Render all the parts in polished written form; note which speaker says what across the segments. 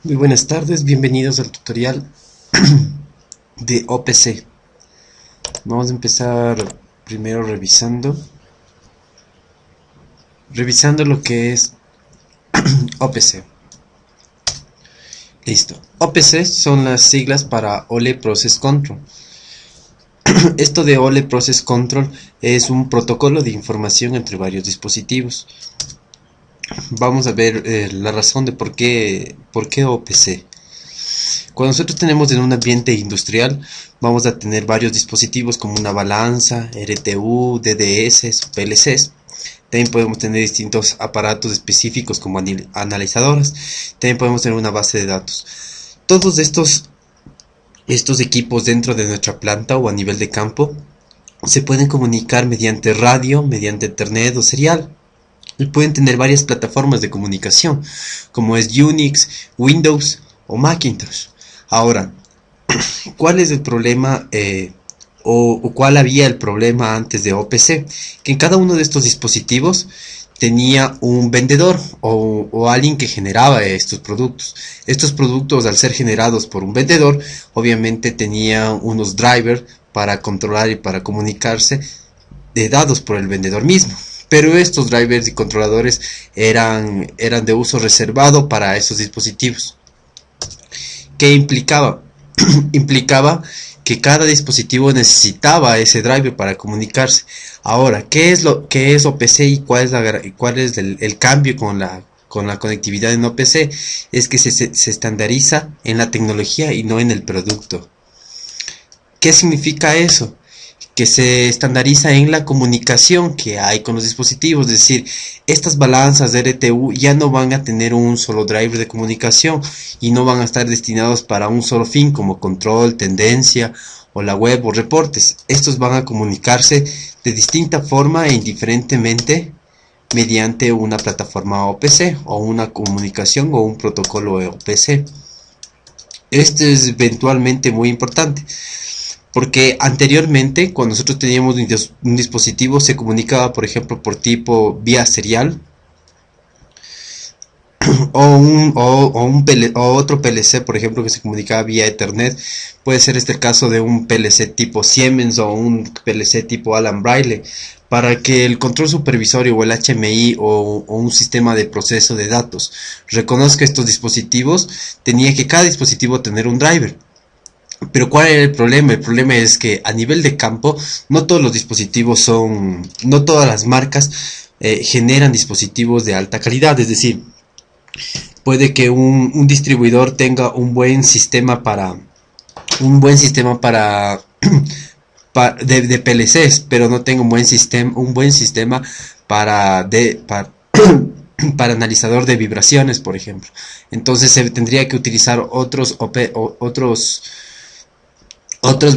Speaker 1: Muy buenas tardes, bienvenidos al tutorial de OPC. Vamos a empezar primero revisando lo que es OPC. Listo. OPC son las siglas para Ole Process Control. Esto de Ole Process Control es un protocolo de información entre varios dispositivos. Vamos a ver la razón de por qué OPC. Cuando nosotros tenemos en un ambiente industrial, vamos a tener varios dispositivos como una balanza, RTU, DDS, PLCs. También podemos tener distintos aparatos específicos como analizadoras. También podemos tener una base de datos. Todos estos equipos dentro de nuestra planta o a nivel de campo se pueden comunicar mediante radio, mediante internet o serial. Y pueden tener varias plataformas de comunicación, como es Unix, Windows o Macintosh. Ahora, ¿cuál es el problema o cuál había el problema antes de OPC? Que en cada uno de estos dispositivos tenía un vendedor o alguien que generaba estos productos. Estos productos, al ser generados por un vendedor, obviamente tenía unos drivers para controlar y para comunicarse, dados por el vendedor mismo. Pero estos drivers y controladores eran de uso reservado para esos dispositivos. ¿Qué implicaba? Implicaba que cada dispositivo necesitaba ese driver para comunicarse. Ahora, ¿qué es OPC y cuál es el cambio con la conectividad en OPC? Es que se estandariza en la tecnología y no en el producto. ¿Qué significa eso? Que se estandariza en la comunicación que hay con los dispositivos, es decir, estas balanzas de RTU ya no van a tener un solo driver de comunicación y no van a estar destinados para un solo fin como control, tendencia o la web o reportes. Estos van a comunicarse de distinta forma e indiferentemente mediante una plataforma OPC o una comunicación o un protocolo OPC. Esto es eventualmente muy importante. Porque anteriormente, cuando nosotros teníamos un dispositivo, se comunicaba, por ejemplo, por tipo vía serial o otro PLC, por ejemplo, que se comunicaba vía Ethernet. Puede ser este el caso de un PLC tipo Siemens o un PLC tipo Allen Bradley. Para que el control supervisorio o el HMI o un sistema de proceso de datos reconozca estos dispositivos, tenía que cada dispositivo tener un driver. Pero ¿cuál era el problema? El problema es que a nivel de campo no todos los dispositivos no todas las marcas generan dispositivos de alta calidad. Es decir, puede que un distribuidor tenga un buen sistema de PLCs, pero no tenga un buen sistema para analizador de vibraciones, por ejemplo. Entonces se tendría que utilizar otros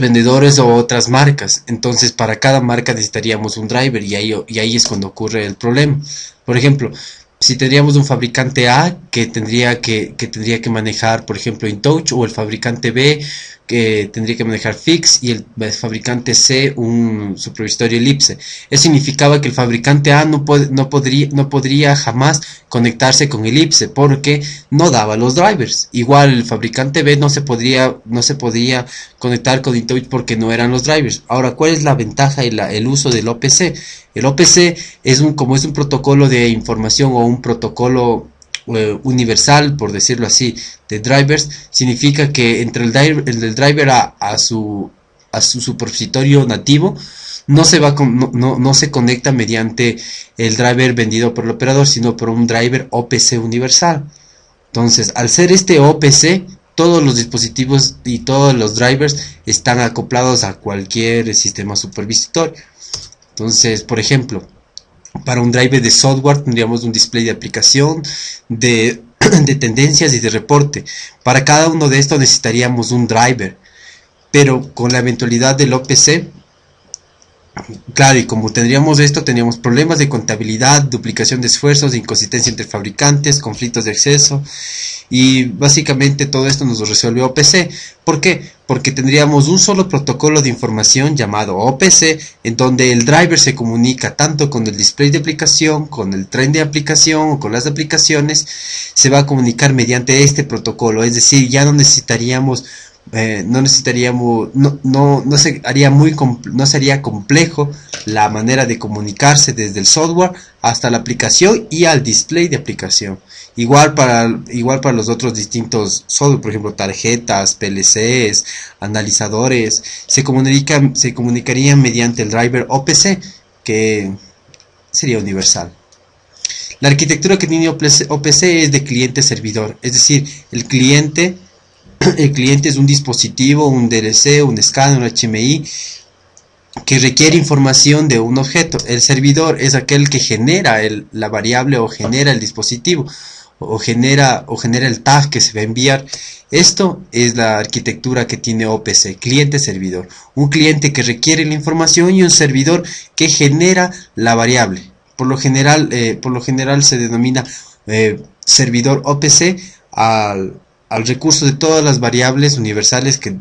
Speaker 1: vendedores o otras marcas. Entonces para cada marca necesitaríamos un driver y ahí es cuando ocurre el problema. Por ejemplo, si tendríamos un fabricante A que tendría que manejar, por ejemplo, InTouch, o el fabricante B que tendría que manejar Fix, y el fabricante C un supervisorio Ellipse. Eso significaba que el fabricante A no podría jamás conectarse con Ellipse porque no daba los drivers. Igual el fabricante B no se podría conectar con InTouch porque no eran los drivers. Ahora, ¿cuál es la ventaja y el uso del OPC? El OPC como es un protocolo de información o un protocolo universal, por decirlo así, de drivers, significa que entre el driver a su supervisitorio nativo no se conecta mediante el driver vendido por el operador, sino por un driver OPC universal. Entonces, al ser este OPC, todos los dispositivos y todos los drivers están acoplados a cualquier sistema supervisitorio. Entonces, por ejemplo, para un driver de software tendríamos un display de aplicación, de tendencias y de reporte. Para cada uno de estos necesitaríamos un driver. Pero con la eventualidad del OPC, claro, y como teníamos problemas de contabilidad, duplicación de esfuerzos, inconsistencia entre fabricantes, conflictos de acceso. Y básicamente todo esto nos lo resuelve OPC. ¿Por qué? porque tendríamos un solo protocolo de información llamado OPC, en donde el driver se comunica tanto con el display de aplicación, con el tren de aplicación o con las aplicaciones. Se va a comunicar mediante este protocolo, es decir, ya no necesitaríamos no sería complejo la manera de comunicarse desde el software hasta la aplicación y al display de aplicación. Igual para los otros distintos software, por ejemplo, tarjetas, PLCs, analizadores, se comunicarían mediante el driver OPC, que sería universal. La arquitectura que tiene OPC es de cliente-servidor, es decir, el cliente es un dispositivo, un DLC, un escáner, un HMI que requiere información de un objeto. El servidor es aquel que genera la variable o genera el dispositivo o genera el tag que se va a enviar. Esto es la arquitectura que tiene OPC, cliente-servidor. Un cliente que requiere la información y un servidor que genera la variable. Por lo general se denomina servidor OPC al recurso de todas las variables universales que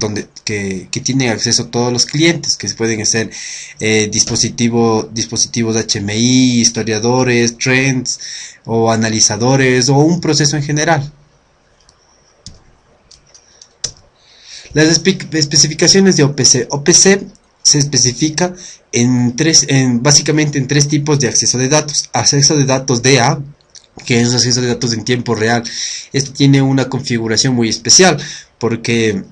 Speaker 1: tienen acceso todos los clientes, que pueden ser dispositivos HMI, historiadores, trends o analizadores o un proceso en general. Las especificaciones de OPC. OPC se especifica básicamente en tres tipos de acceso de datos. Acceso de datos DA, que es acceso de datos en tiempo real. Este tiene una configuración muy especial porque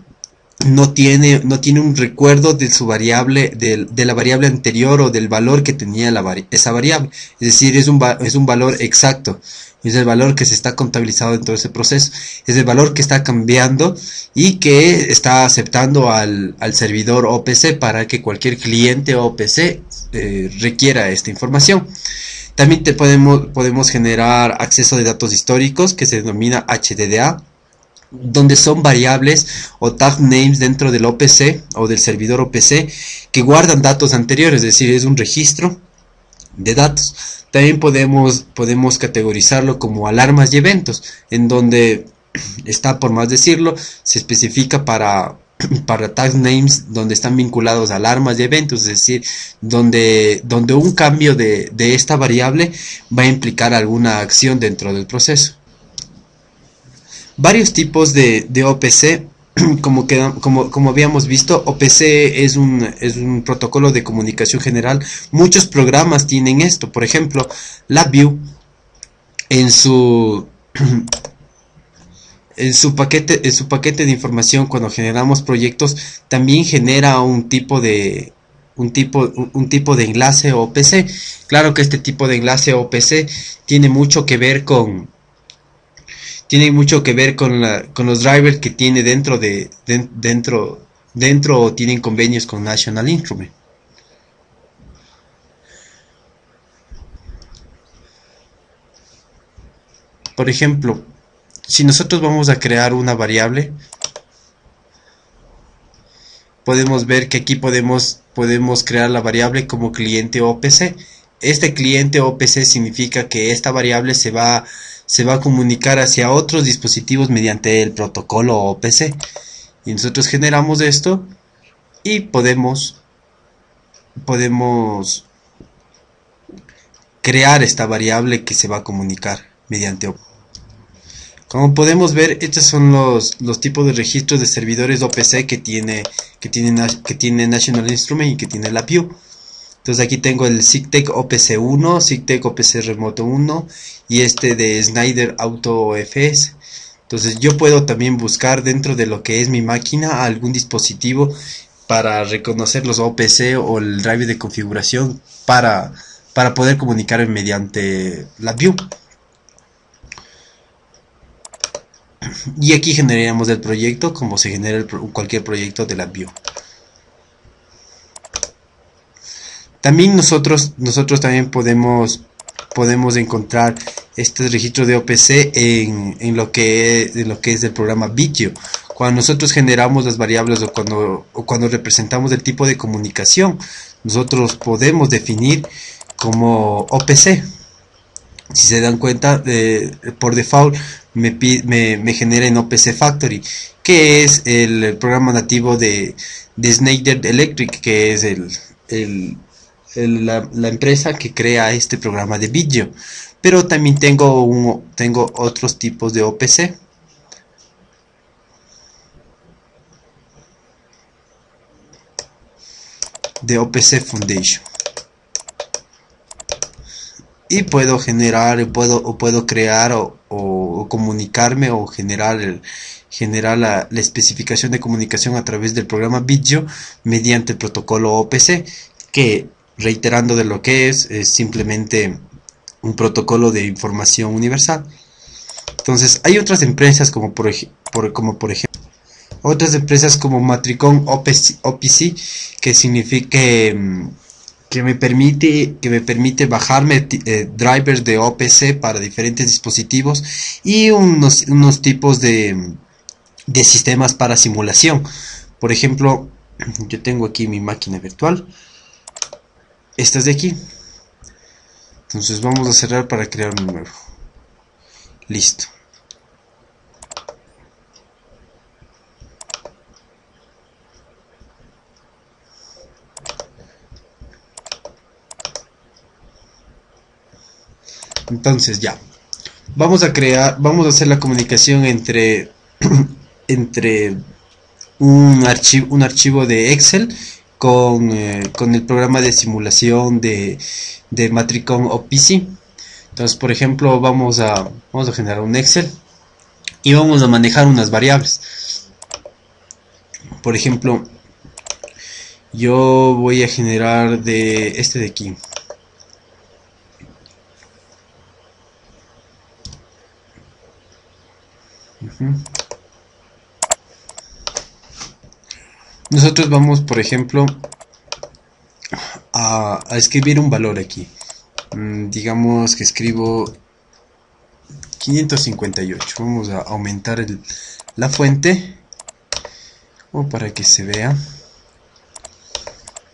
Speaker 1: no tiene un recuerdo de su variable, de la variable anterior o del valor que tenía esa variable. Es decir, es un valor exacto. Es el valor que se está contabilizado en todo ese proceso. Es el valor que está cambiando y que está aceptando al servidor OPC para que cualquier cliente OPC requiera esta información. También podemos generar acceso de datos históricos, que se denomina HDDA, donde son variables o tag names dentro del OPC o del servidor OPC que guardan datos anteriores, es decir, es un registro de datos. También podemos categorizarlo como alarmas y eventos, en donde está, por más decirlo, se especifica para tag names donde están vinculados a alarmas y eventos, es decir, donde un cambio de esta variable va a implicar alguna acción dentro del proceso. Varios tipos de OPC, como habíamos visto, OPC es un protocolo de comunicación general. Muchos programas tienen esto. Por ejemplo, LabVIEW en su paquete de información, cuando generamos proyectos, también genera un tipo de enlace OPC. Claro que este tipo de enlace OPC tiene mucho que ver con los drivers que tiene dentro o tienen convenios con National Instrument. Por ejemplo, si nosotros vamos a crear una variable, podemos ver que aquí podemos crear la variable como cliente OPC. Este cliente OPC significa que esta variable se va a comunicar hacia otros dispositivos mediante el protocolo OPC. Y nosotros generamos esto y podemos crear esta variable que se va a comunicar mediante OPC. Como podemos ver, estos son los tipos de registros de servidores OPC que tiene National Instrument y que tiene LabVIEW. Entonces aquí tengo el SIGTECH OPC 1, SIGTECH OPC Remoto 1 y este de Schneider Auto FS. Entonces yo puedo también buscar dentro de lo que es mi máquina algún dispositivo para reconocer los OPC o el driver de configuración para poder comunicarme mediante LabVIEW. Y aquí generaríamos el proyecto como se genera cualquier proyecto de LabVIEW. También nosotros también podemos encontrar este registro de OPC en lo que es el programa Visio. Cuando nosotros generamos las variables o cuando representamos el tipo de comunicación, nosotros podemos definir como OPC. Si se dan cuenta, por default me genera en OPC Factory, que es el programa nativo de Schneider Electric, que es la empresa que crea este programa de vídeo. Pero también tengo otros tipos de OPC. De OPC Foundation. Y puedo generar, puedo crear o comunicarme o generar la especificación de comunicación a través del programa Video mediante el protocolo OPC, que, reiterando de lo que es simplemente un protocolo de información universal. Entonces hay otras empresas como por ejemplo otras empresas como Matricon OPC, que significa que me permite bajarme drivers de OPC para diferentes dispositivos y unos tipos de sistemas para simulación. Por ejemplo, yo tengo aquí mi máquina virtual, esta es de aquí. Entonces vamos a cerrar para crear un nuevo. Listo. Entonces ya vamos a hacer la comunicación entre un archivo de Excel con el programa de simulación de Matricon OPC. Entonces, por ejemplo, vamos a generar un Excel y vamos a manejar unas variables. Por ejemplo, yo voy a generar de aquí. Nosotros vamos, por ejemplo, a escribir un valor aquí. Digamos que escribo 558. Vamos a aumentar la fuente para que se vea.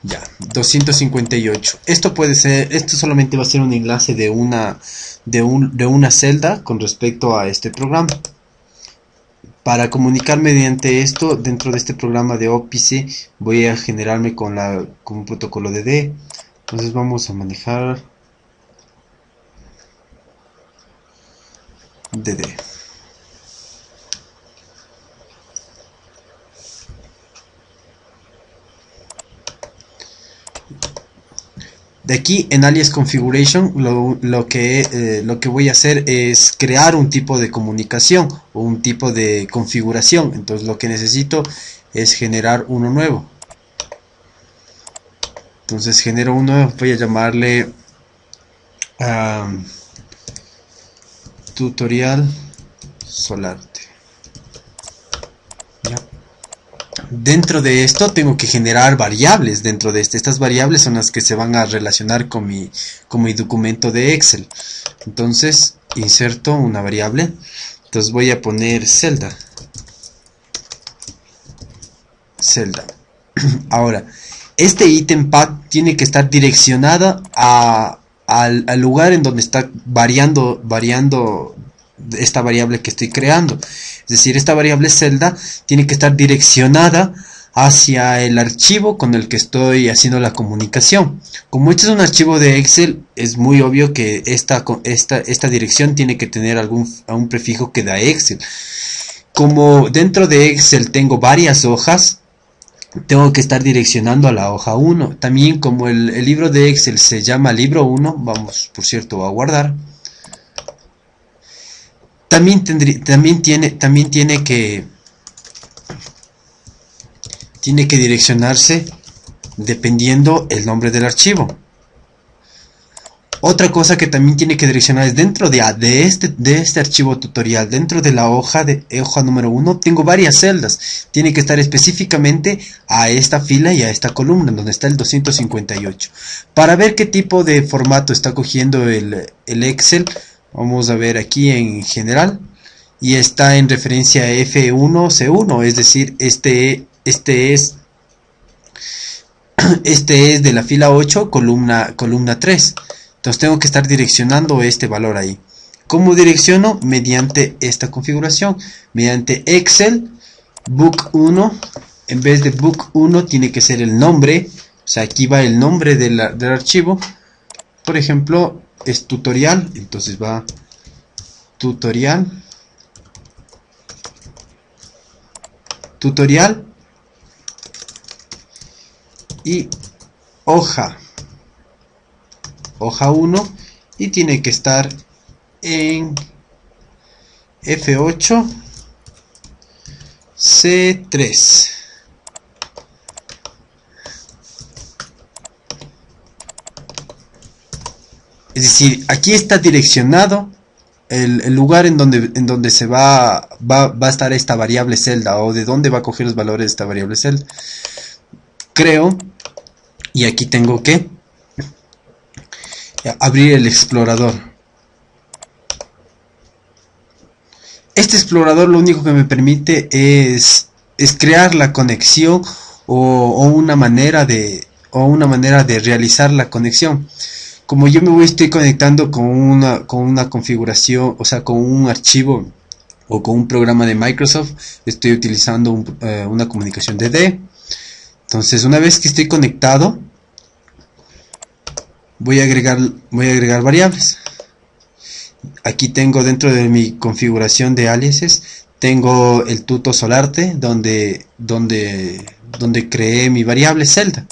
Speaker 1: Ya, 258. Esto solamente va a ser un enlace de una celda con respecto a este programa. Para comunicar mediante esto, dentro de este programa de OPC, voy a generarme con un protocolo DD. Entonces vamos a manejar DD. De aquí en alias configuration lo que voy a hacer es crear un tipo de comunicación o un tipo de configuración. Entonces lo que necesito es generar uno nuevo. Entonces genero uno, voy a llamarle tutorial Solarte. ¿Ya? Dentro de esto tengo que generar variables. Dentro de estas variables son las que se van a relacionar con mi documento de Excel. Entonces inserto una variable. Entonces voy a poner celda. Ahora, este item path tiene que estar direccionada al lugar en donde está variando esta variable que estoy creando. Es decir, esta variable celda tiene que estar direccionada hacia el archivo con el que estoy haciendo la comunicación. Como este es un archivo de Excel, es muy obvio que esta dirección tiene que tener un prefijo que da Excel. Como dentro de Excel tengo varias hojas, tengo que estar direccionando a la hoja 1. También como el libro de Excel se llama libro 1, vamos, por cierto, a guardar. También tiene que direccionarse dependiendo el nombre del archivo. Otra cosa que también tiene que direccionar es dentro de este archivo tutorial, dentro de la hoja número 1, tengo varias celdas. Tiene que estar específicamente a esta fila y a esta columna, donde está el 258. Para ver qué tipo de formato está cogiendo el Excel, vamos a ver aquí en general, y está en referencia a F1C1, es decir, este es de la fila 8, columna 3. Entonces tengo que estar direccionando este valor ahí. ¿Cómo direcciono? Mediante esta configuración, mediante Excel book1. En vez de book1 tiene que ser el nombre, o sea, aquí va el nombre del archivo. Por ejemplo, es tutorial, entonces va tutorial y hoja 1, y tiene que estar en F8 C3. Es decir, aquí está direccionado el lugar en donde se va a estar esta variable celda, o de dónde va a coger los valores de esta variable celda. Creo, y aquí tengo que abrir el explorador. Este explorador lo único que me permite es crear la conexión o una manera de realizar la conexión. Como yo estoy conectando con una configuración, o sea, con un archivo o con un programa de Microsoft, estoy utilizando una comunicación DD. Entonces, una vez que estoy conectado, voy a agregar variables. Aquí tengo, dentro de mi configuración de aliases, tengo el tuto solarte donde creé mi variable celda.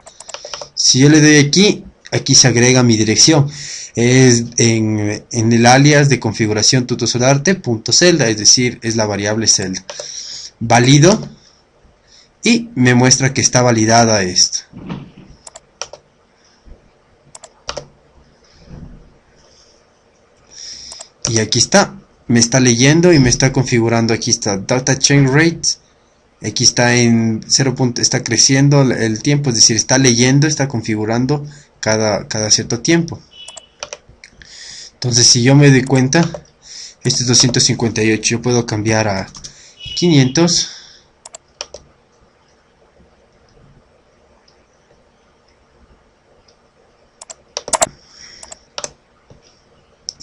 Speaker 1: Si yo le doy aquí se agrega mi dirección. Es en el alias de configuración tutosolarte.celda, es decir, es la variable celda. Valido y me muestra que está validada esto. Y aquí está, me está leyendo y me está configurando. Aquí está data chain rate, aquí está en 0. Está creciendo el tiempo, es decir, está leyendo, está configurando cada cierto tiempo. Entonces, si yo me doy cuenta, este es 258, yo puedo cambiar a 500.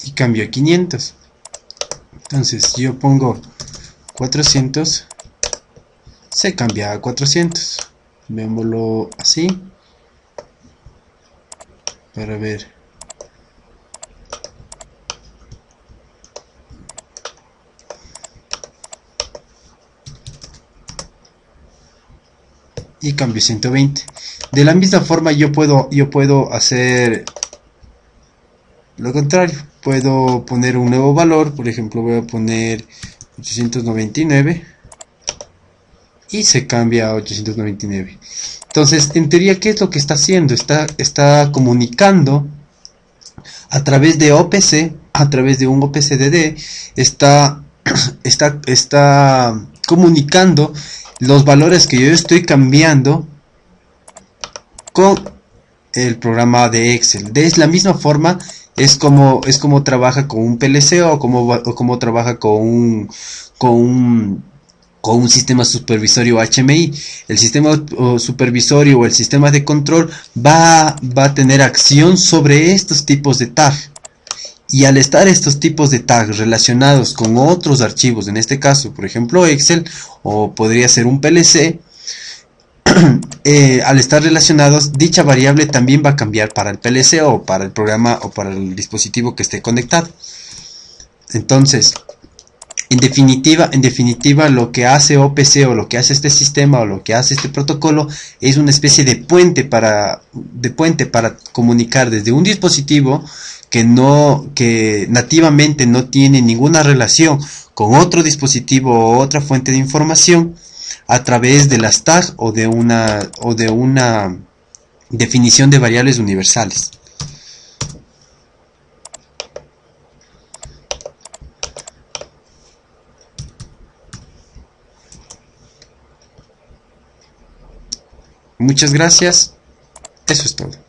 Speaker 1: Y cambio a 500. Entonces, si yo pongo 400, se cambia a 400. Veámoslo así para ver. Y cambio 120. De la misma forma yo puedo hacer lo contrario. Puedo poner un nuevo valor, por ejemplo voy a poner 899 y se cambia a 899. Entonces, en teoría, ¿qué es lo que está haciendo? Está comunicando a través de OPC, a través de un OPCDD, está comunicando los valores que yo estoy cambiando con el programa de Excel. De la misma forma es como trabaja con un PLC o como trabaja con un sistema supervisorio HMI. El sistema supervisorio o el sistema de control va a tener acción sobre estos tipos de tag. Y al estar estos tipos de tags relacionados con otros archivos, en este caso, por ejemplo, Excel, o podría ser un PLC, al estar relacionados, dicha variable también va a cambiar para el PLC o para el programa o para el dispositivo que esté conectado. Entonces, en definitiva, lo que hace OPC o lo que hace este sistema o lo que hace este protocolo es una especie de puente para comunicar desde un dispositivo que nativamente no tiene ninguna relación con otro dispositivo o otra fuente de información, a través de las tags o de una definición de variables universales. Muchas gracias. Eso es todo.